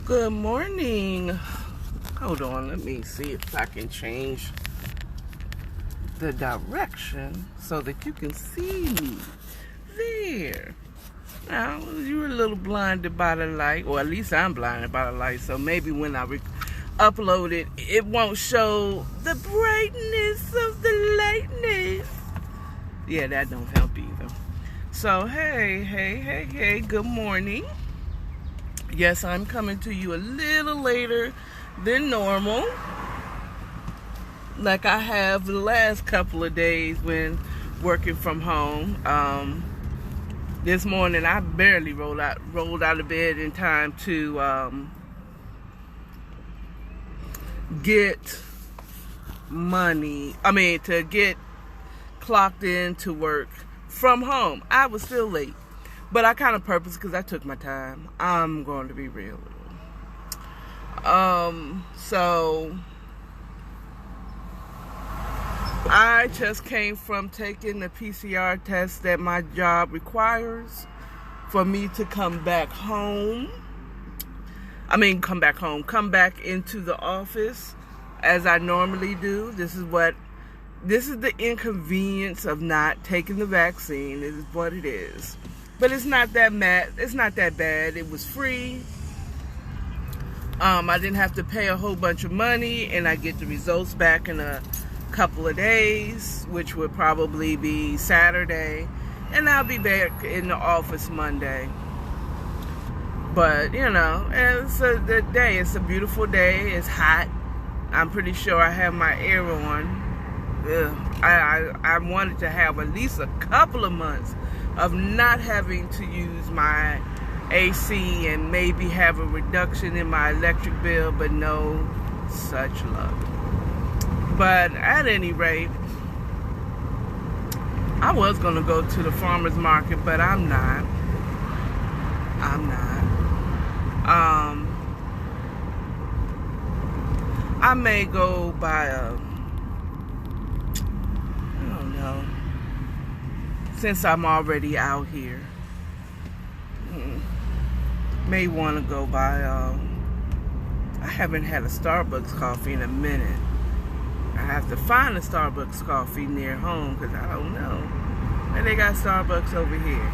Good morning. Hold on, let me see if I can change the direction so that you can see me. There. Now, you're a little blinded by the light, or at least I'm blinded by the light, so maybe when I upload it, it won't show the brightness of the lightness. Yeah, that don't help either. So, hey, good morning. Yes, I'm coming to you a little later than normal, like I have the last couple of days when working from home. This morning I barely rolled out of bed in time to get to get clocked in to work from home. I was still late, but I kind of purpose because I took my time. I'm going to be real. So I just came from taking the PCR test that my job requires for me to come back home. Come back into the office as I normally do. This is the inconvenience of not taking the vaccine. This is what it is. But it's not that bad. It was free. I didn't have to pay a whole bunch of money, and I get the results back in a couple of days, which would probably be Saturday, and I'll be back in the office Monday. But it's a beautiful day. It's hot. I'm pretty sure I have my air on. I wanted to have at least a couple of months of not having to use my AC and maybe have a reduction in my electric bill, but no such luck. But at any rate, I was going to go to the farmer's market, but I'm not. I may go by I don't know, since I'm already out here. May want to go by, I haven't had a Starbucks coffee in a minute. I have to find a Starbucks coffee near home because I don't know. And they got Starbucks over here.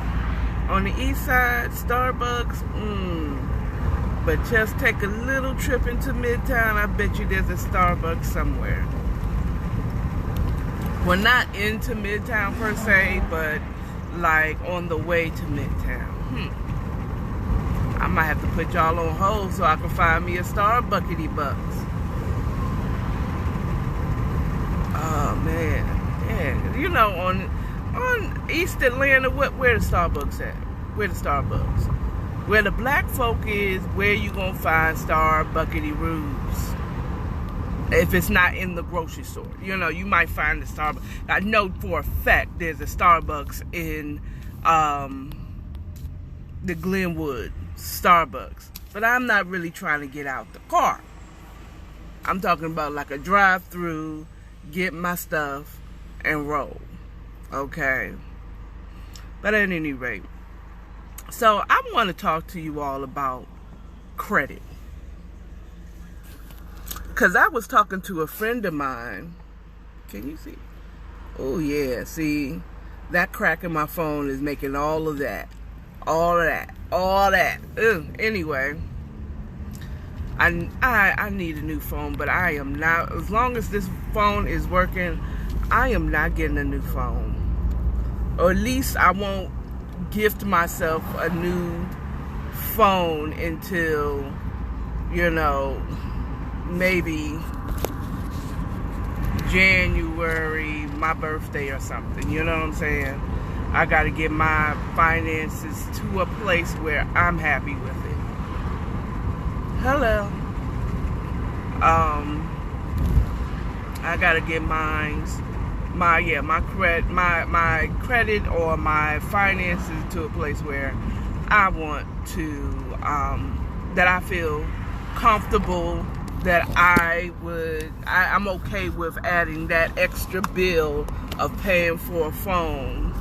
On the east side, Starbucks, But just take a little trip into Midtown, I bet you there's a Starbucks somewhere. Well, not into Midtown per se, but like on the way to Midtown. I might have to put y'all on hold so I can find me a Starbuckity Bucks. Oh man, yeah. On East Atlanta, where the Starbucks at? Where the Starbucks? Where the black folk is, where you gonna find Starbuckity Roos? If it's not in the grocery store, you might find the Starbucks. I know for a fact there's a Starbucks in the Glenwood Starbucks, but I'm not really trying to get out the car. I'm talking about like a drive-through, get my stuff and roll. Okay. But at any rate, so I want to talk to you all about credit. Because I was talking to a friend of mine. Can you see? Oh, yeah. See, that crack in my phone is making all of that. Anyway, I need a new phone, but I am not. As long as this phone is working, I am not getting a new phone. Or at least I won't gift myself a new phone until, maybe January, my birthday or something. You know what I'm saying? I got to get my finances to a place where I'm happy with it. Hello. I got to get my credit or my finances to a place where I want to, that I feel comfortable, that I'm okay with adding that extra bill of paying for a phone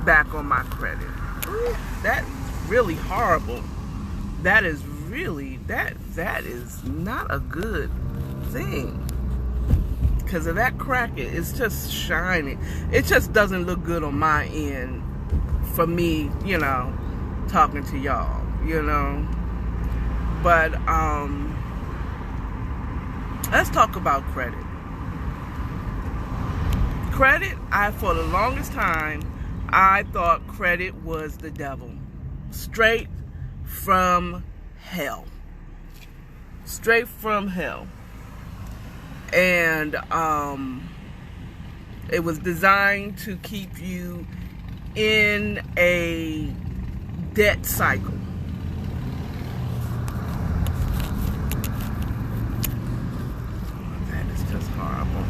back on my credit. Ooh, that's really horrible. That is really, that is not a good thing. Because of that crack, it's just shining. It just doesn't look good on my end for me, you know, talking to y'all, you know. But let's talk about credit. Credit, for the longest time, I thought credit was the devil. Straight from hell. Straight from hell. And it was designed to keep you in a debt cycle. That is just horrible.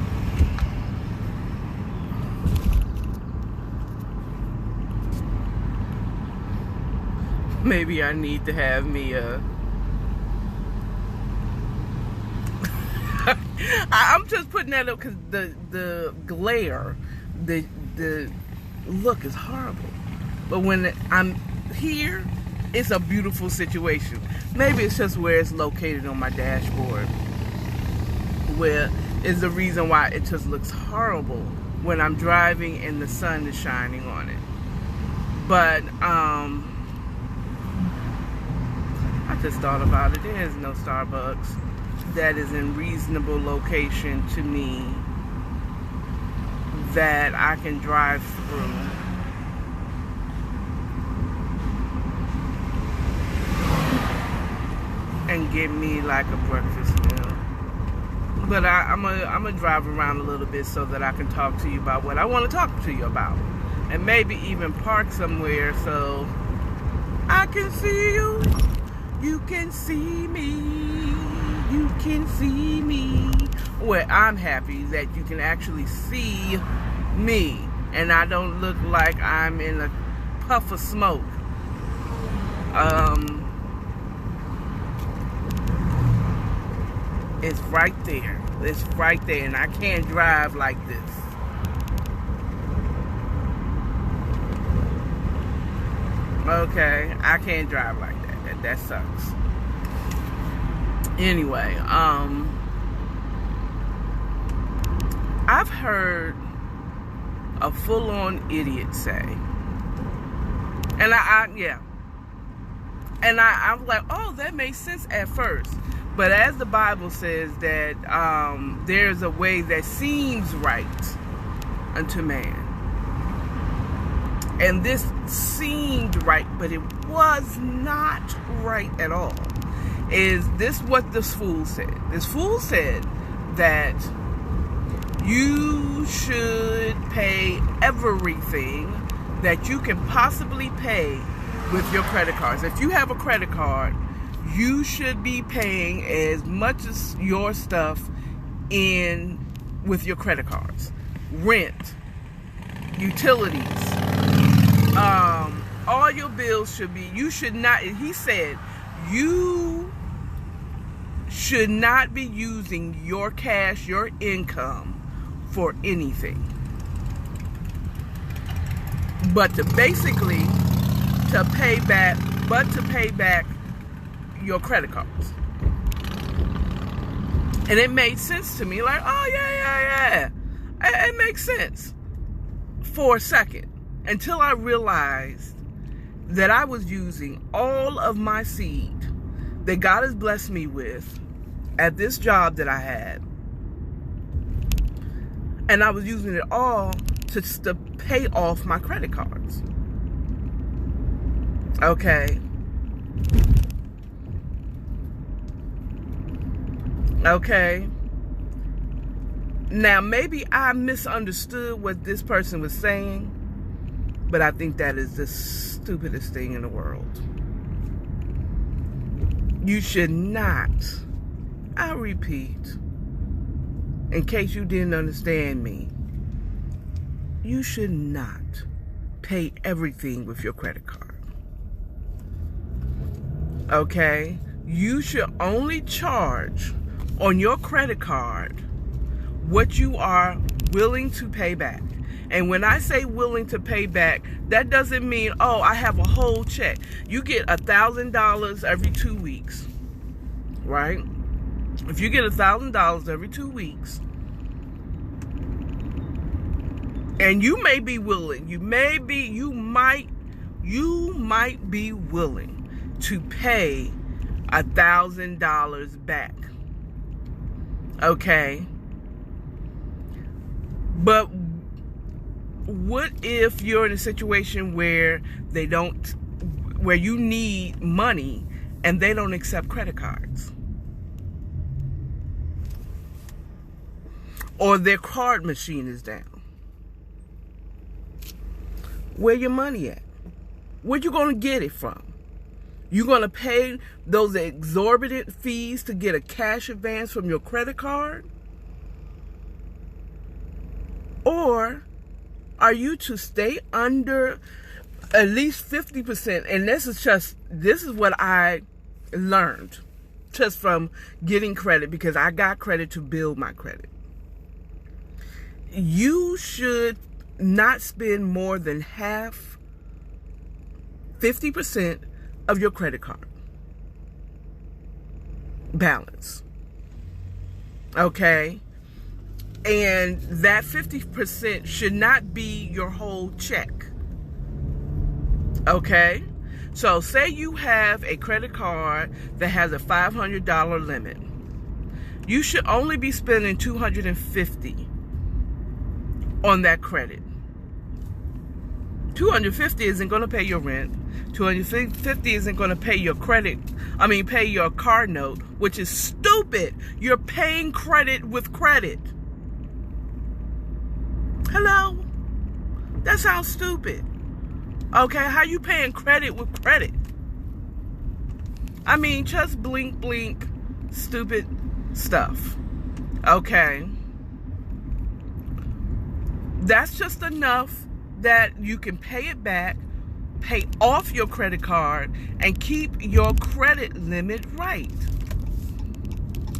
Maybe I need to have me a... I'm just putting that up because the glare, the look is horrible. But when I'm here, it's a beautiful situation. Maybe it's just where it's located on my dashboard, where is the reason why it just looks horrible when I'm driving and the sun is shining on it. But I just thought about it. There is no Starbucks that is in reasonable location to me that I can drive through and get me like a breakfast meal. But I'm gonna drive around a little bit so that I can talk to you about what I want to talk to you about, and maybe even park somewhere so I can see you. You can see me. You can see me. Well, I'm happy that you can actually see me and I don't look like I'm in a puff of smoke. It's right there. It's right there, and I can't drive like this. Okay, I can't drive like that. That sucks. Anyway, I've heard a full-on idiot say, and I'm like, oh, that makes sense at first. But as the Bible says that there's a way that seems right unto man. And this seemed right, but it was not right at all. Is this what this fool said? This fool said that you should pay everything that you can possibly pay with your credit cards. If you have a credit card, you should be paying as much as your stuff in with your credit cards. Rent, utilities, all your bills should be, you should not, he said, you should not be using your cash, your income for anything. But to basically, to pay back your credit cards. And it made sense to me, like, oh yeah. It makes sense for a second, until I realized that I was using all of my seed that God has blessed me with at this job that I had, and I was using it all to pay off my credit cards. Okay. Now, maybe I misunderstood what this person was saying, but I think that is the stupidest thing in the world. You should not, I repeat, in case you didn't understand me, you should not pay everything with your credit card. Okay? You should only charge on your credit card what you are willing to pay back. And when I say willing to pay back, that doesn't mean, oh, I have a whole check. You get $1,000 every 2 weeks. right? If you get $1,000 every 2 weeks, and you may be willing, you might be willing to pay $1,000 back. Okay? But what if you're in a situation where where you need money and they don't accept credit cards? Or their card machine is down? Where your money at? Where you going to get it from? You going to pay those exorbitant fees to get a cash advance from your credit card? Or are you to stay under at least 50%? And this is what I learned just from getting credit, because I got credit to build my credit. You should not spend more than half, 50% of your credit card balance. Okay? And that 50% should not be your whole check. Okay? So say you have a credit card that has a $500 limit. You should only be spending $250 on that credit. $250 isn't going to pay your rent. $250 isn't going to pay your pay your car note, which is stupid. You're paying credit with credit. Hello? That sounds stupid. Okay, how you paying credit with credit? I mean, just blink, blink, stupid stuff. Okay? That's just enough that you can pay it back, pay off your credit card, and keep your credit limit right.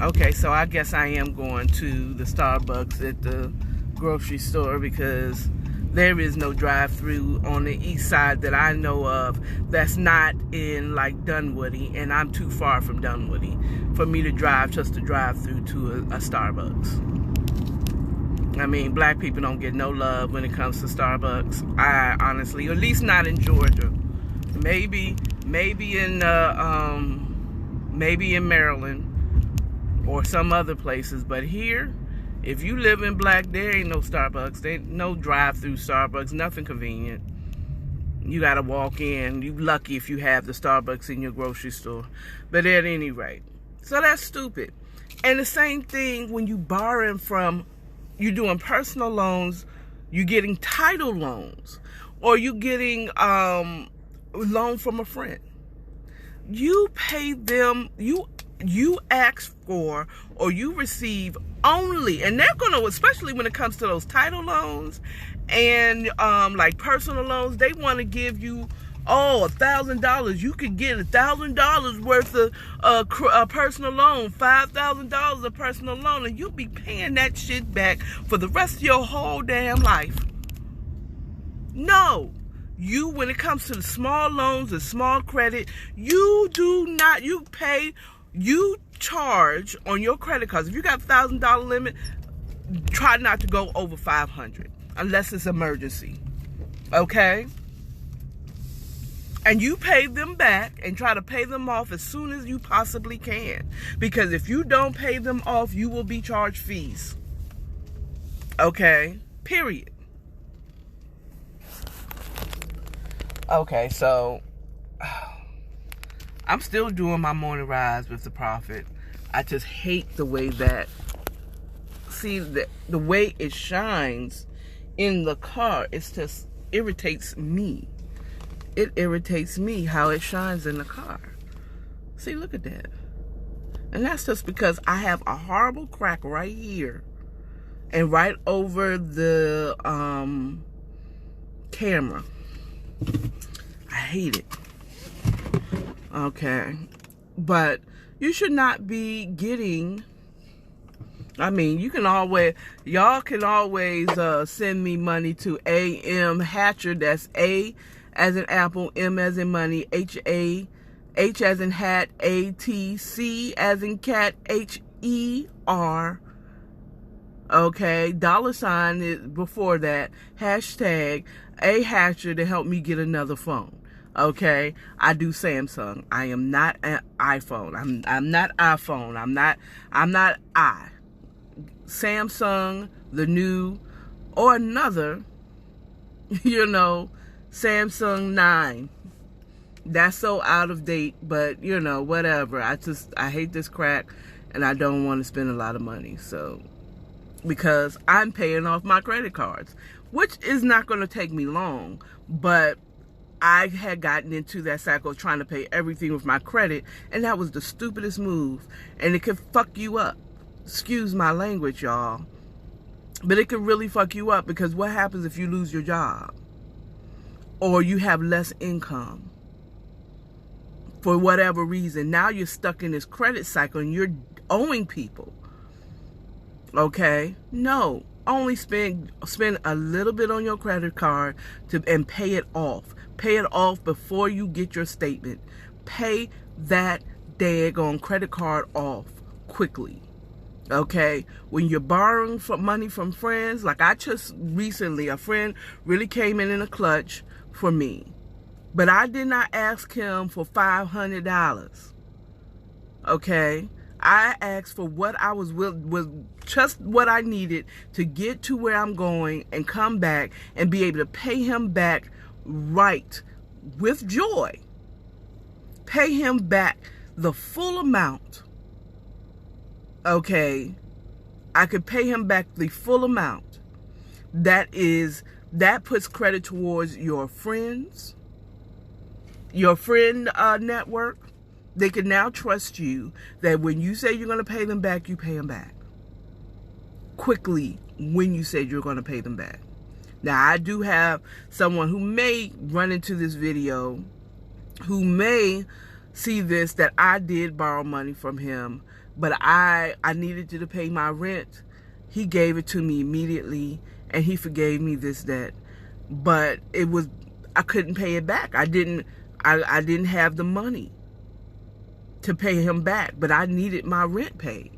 Okay, so I guess I am going to the Starbucks at the grocery store, because there is no drive-through on the east side that I know of that's not in like Dunwoody, and I'm too far from Dunwoody for me to drive just to drive through to a Starbucks. I mean, black people don't get no love when it comes to Starbucks. I honestly, at least not in Georgia. Maybe in Maryland or some other places, but here, if you live in black, there ain't no Starbucks. There ain't no drive-through Starbucks. Nothing convenient. You gotta walk in. You lucky if you have the Starbucks in your grocery store. But at any rate, so that's stupid. And the same thing when you borrowing from. You're doing personal loans, you're getting title loans, or you're getting loan from a friend. You pay them, you ask for, or you receive only, and they're gonna, especially when it comes to those title loans and like personal loans, they want to give you $1,000. You could get $1,000 worth of a personal loan, $5,000 a personal loan, and you'll be paying that shit back for the rest of your whole damn life. No, when it comes to the small loans and small credit, you charge on your credit cards. If you got $1,000 limit, try not to go over $500 unless it's emergency. Okay? And you pay them back and try to pay them off as soon as you possibly can. Because if you don't pay them off, you will be charged fees. Okay? Period. Okay, so I'm still doing my morning rise with the Prophet. I just hate the way that, the way it shines in the car. It just irritates me. It irritates me how it shines in the car. See, look at that. And that's just because I have a horrible crack right here and right over the camera. I hate it. Okay. But you should not be getting, I mean, y'all can always send me money to AM Hatcher. That's A as in apple, M as in money, HATCHER H as in hat, A-T-C as in cat, H-E-R. Okay, $sign is before that, hashtag a hatcher to help me get another phone. Okay, I do Samsung. I am not an iPhone. I'm not iPhone. I'm not I. Samsung, the new, or another, Samsung 9. That's so out of date, but whatever. I hate this crack, and I don't want to spend a lot of money. So, because I'm paying off my credit cards, which is not going to take me long, but I had gotten into that cycle of trying to pay everything with my credit, and that was the stupidest move, and it could fuck you up. Excuse my language, y'all, but it could really fuck you up, because what happens if you lose your job or you have less income for whatever reason? Now you're stuck in this credit cycle and you're owing people. Okay? No. Only spend a little bit on your credit card and pay it off. Pay it off before you get your statement. Pay that daggone credit card off quickly. Okay? When you're borrowing money from friends, like I just recently, a friend really came in a clutch for me. But I did not ask him for $500. Okay? I asked for what I was just what I needed to get to where I'm going and come back and be able to pay him back right with joy. Pay him back the full amount. Okay? I could pay him back the full amount. That puts credit towards your friends, your friend network. They can now trust you that when you say you're going to pay them back, you pay them back quickly when you said you're going to pay them back. Now, I do have someone who may run into this video, who may see this, that I did borrow money from him, but I needed to pay my rent. He gave it to me immediately, and he forgave me this debt. But I couldn't pay it back. I didn't have the money to pay him back, but I needed my rent paid.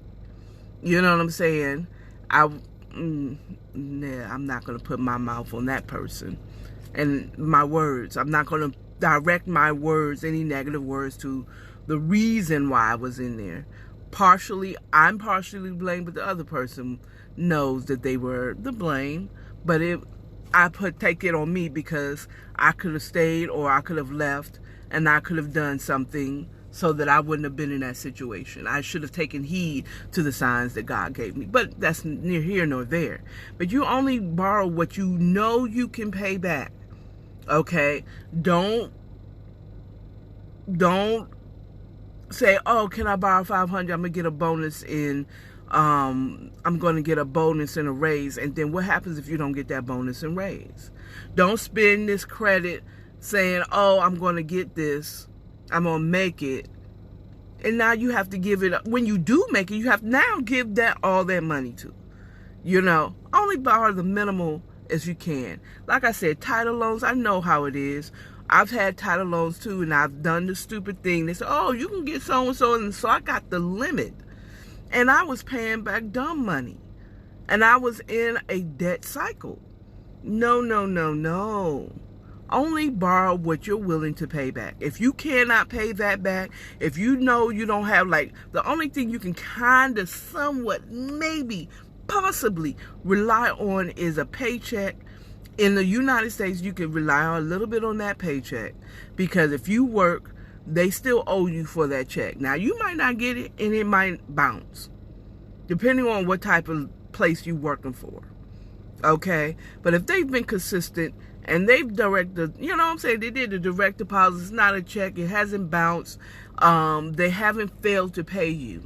You know what I'm saying? I'm not going to put my mouth on that person and my words. I'm not going to direct my words, any negative words, to the reason why I was in there. I'm partially blamed, but the other person knows that they were the blame. But take it on me, because I could have stayed or I could have left, and I could have done something so that I wouldn't have been in that situation. I should have taken heed to the signs that God gave me. But that's neither here nor there. But you only borrow what you know you can pay back. Okay? Don't say, oh, can I borrow $500? I'm going to get a bonus I'm going to get a bonus and a raise. And then what happens if you don't get that bonus and raise? Don't spend this credit saying, oh, I'm going to get this, I'm going to make it. And now you have to give it up. When you do make it, you have to now give all that money to. Only borrow the minimal as you can. Like I said, title loans, I know how it is. I've had title loans too, and I've done the stupid thing. They said, oh, you can get so-and-so, and so I got the limit. And I was paying back dumb money. And I was in a debt cycle. No. Only borrow what you're willing to pay back. If you cannot pay that back, if you know you don't have, the only thing you can kind of somewhat, maybe, possibly rely on is a paycheck. In the United States, you can rely on a little bit on that paycheck, because if you work, they still owe you for that check. Now, you might not get it, and it might bounce, depending on what type of place you're working for. Okay? But if they've been consistent, and they've directed, they did the direct deposit, it's not a check, it hasn't bounced, they haven't failed to pay you.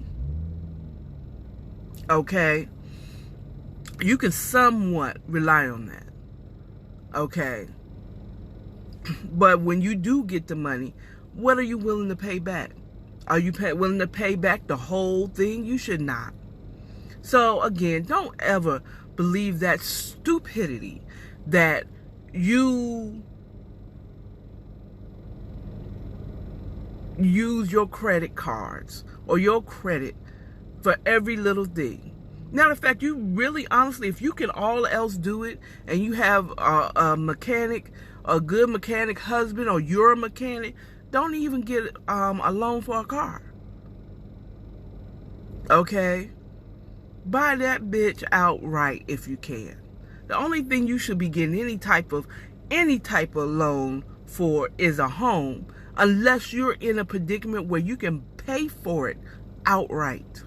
Okay? You can somewhat rely on that. Okay? But when you do get the money, what are you willing to pay back? Are you willing to pay back the whole thing? You should not. So, again, don't ever believe that stupidity that you use your credit cards or your credit for every little thing. Matter of fact, you really, honestly, if you can all else do it, and you have a mechanic, a good mechanic husband, or you're a mechanic, don't even get a loan for a car. Okay? Buy that bitch outright if you can. The only thing you should be getting any type of loan for is a home, unless you're in a predicament where you can pay for it outright.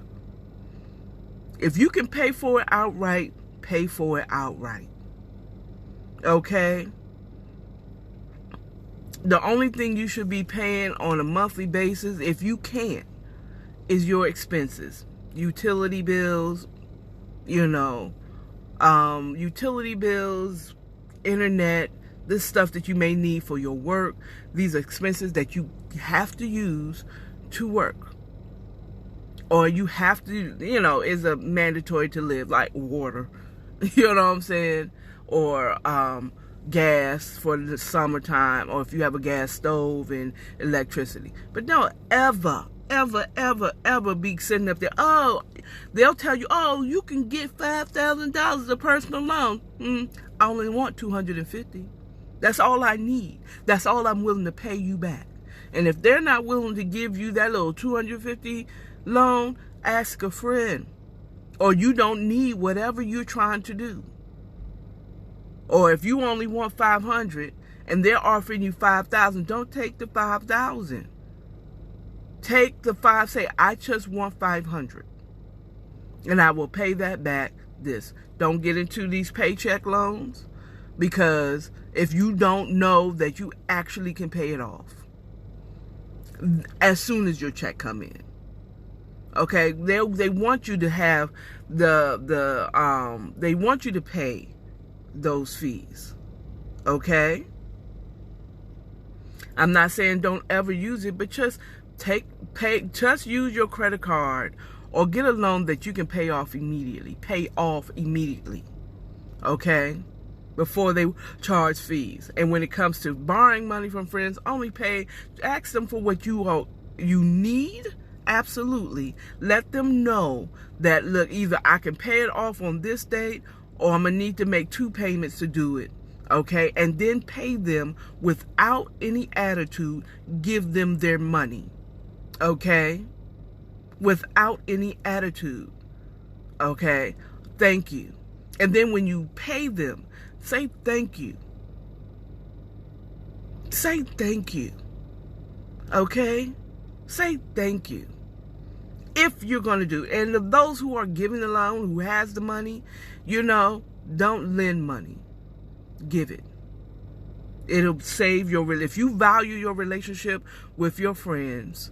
If you can pay for it outright, pay for it outright. Okay? The only thing you should be paying on a monthly basis, if you can, is your expenses. Utility bills, utility bills, internet, this stuff that you may need for your work. These are expenses that you have to use to work. Or you have to, is a mandatory to live, like water. You know what I'm saying? Or gas for the summertime, or if you have a gas stove and electricity. But don't ever be sitting up there. Oh, they'll tell you, oh, you can get $5,000 as a personal loan. I only want $250. That's all I need. That's all I'm willing to pay you back. And if they're not willing to give you that little $250 loan, ask a friend. Or you don't need whatever you're trying to do. Or if you only want $500 and they're offering you $5,000, don't take the $5,000. Take the $5,000. Say, I just want $500, and I will pay that back. Don't get into these paycheck loans, because if you don't know that you actually can pay it off as soon as your check come in. Okay, they want you to have they want you to pay those fees. Okay, I'm not saying don't ever use it, but just use your credit card or get a loan that you can pay off immediately. Okay, before they charge fees. And when it comes to borrowing money from friends, ask them for what you need. Absolutely. Let them know that, look, either I can pay it off on this date, or I'm going to need to make 2 payments to do it. Okay? And then pay them without any attitude. Give them their money. Okay? Without any attitude. Okay? Thank you. And then when you pay them, say thank you. Say thank you. Okay? Say thank you. If you're going to do it. And of those who are giving the loan, who has the money, don't lend money. Give it. It'll save if you value your relationship with your friends,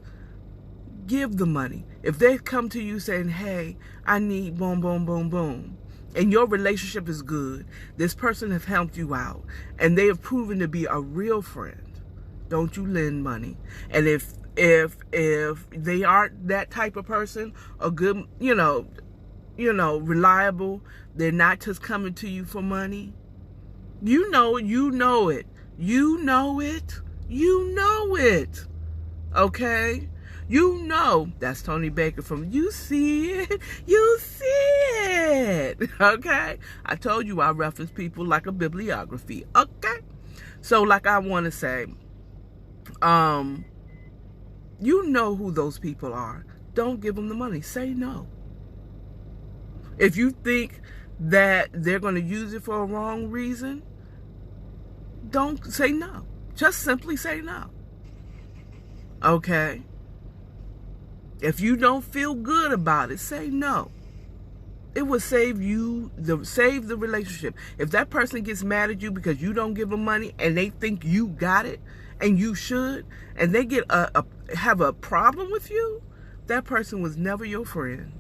give the money. If they come to you saying, hey, I need boom, boom, boom, boom, and your relationship is good, this person has helped you out, and they have proven to be a real friend, don't you lend money. And if they aren't that type of person, a good, reliable, they're not just coming to you for money, you know it. Okay? That's Tony Baker from You See It. Okay? I told you I reference people like a bibliography. Okay? So, like I want to say, you know who those people are. Don't give them the money. Say no. If you think that they're going to use it for a wrong reason, don't say no. Just simply say no. Okay? If you don't feel good about it, say no. It will save the relationship. If that person gets mad at you because you don't give them money and they think you got it and you should, and they have a problem with you, that person was never your friend.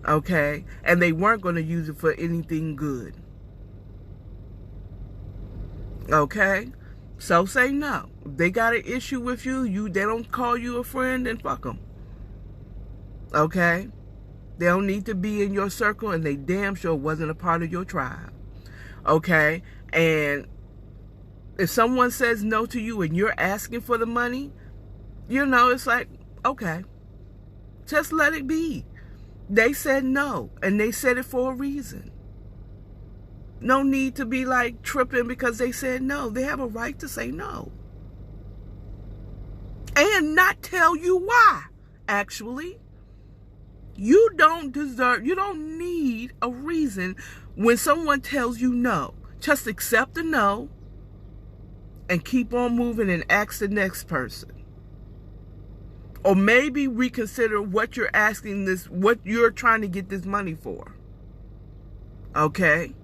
Okay? And they weren't going to use it for anything good. Okay? So say no. If they got an issue with you, they don't call you a friend, then fuck them. Okay? They don't need to be in your circle, and they damn sure wasn't a part of your tribe. Okay? And if someone says no to you and you're asking for the money, You know, it's like, okay, just let it be. They said no, and they said it for a reason. No need to be like tripping because they said no. They have a right to say no. And not tell you why, actually. You don't need a reason when someone tells you no. Just accept the no and keep on moving and ask the next person. Or maybe reconsider what you're asking what you're trying to get this money for. Okay?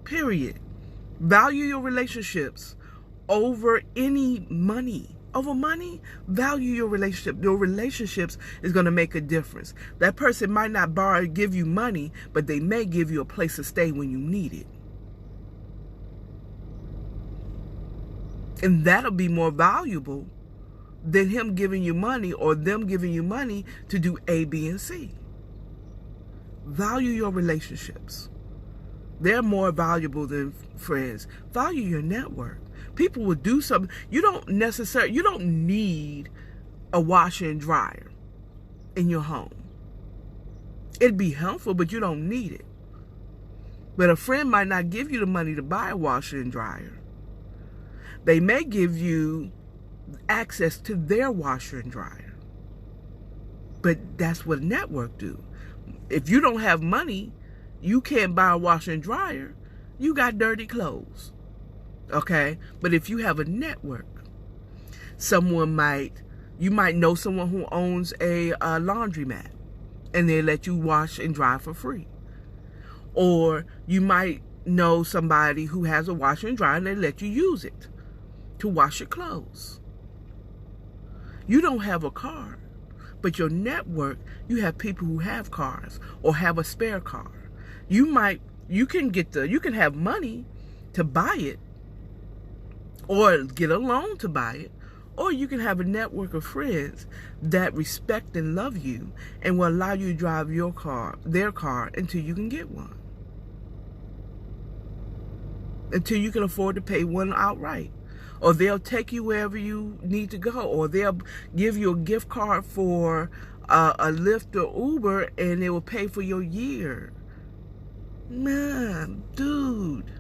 Period. Value your relationships over any money. Over money, value your relationship. Your relationships is going to make a difference. That person might not give you money, but they may give you a place to stay when you need it. And that'll be more valuable than him giving you money or them giving you money to do A, B, and C. Value your relationships. They're more valuable than friends. Value your network. People will do something. You don't need a washer and dryer in your home. It'd be helpful, but you don't need it. But a friend might not give you the money to buy a washer and dryer. They may give you access to their washer and dryer. But that's what a network do. If you don't have money, you can't buy a washer and dryer. You got dirty clothes. Okay? But if you have a network, you might know someone who owns a laundromat and they let you wash and dry for free. Or you might know somebody who has a washer and dryer and they let you use it to wash your clothes. You don't have a car, but your network, you have people who have cars or have a spare car. You can have money to buy it or get a loan to buy it, or you can have a network of friends that respect and love you and will allow you to drive their car until you can get one. Until you can afford to pay one outright. Or they'll take you wherever you need to go. Or they'll give you a gift card for a Lyft or Uber and it will pay for your year. Man, dude.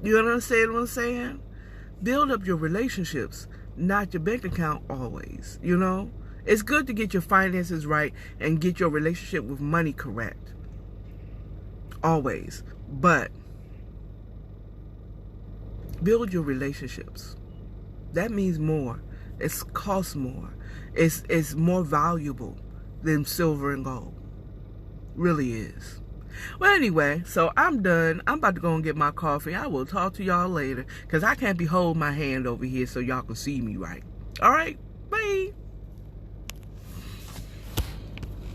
You understand what I'm saying? Build up your relationships, not your bank account always, you know? It's good to get your finances right and get your relationship with money correct. Always. But build your relationships. That means more. It costs more. It's more valuable than silver and gold. Really is. Well, anyway, so I'm done. I'm about to go and get my coffee. I will talk to y'all later because I can't be holding my hand over here so y'all can see me right. All right, bye.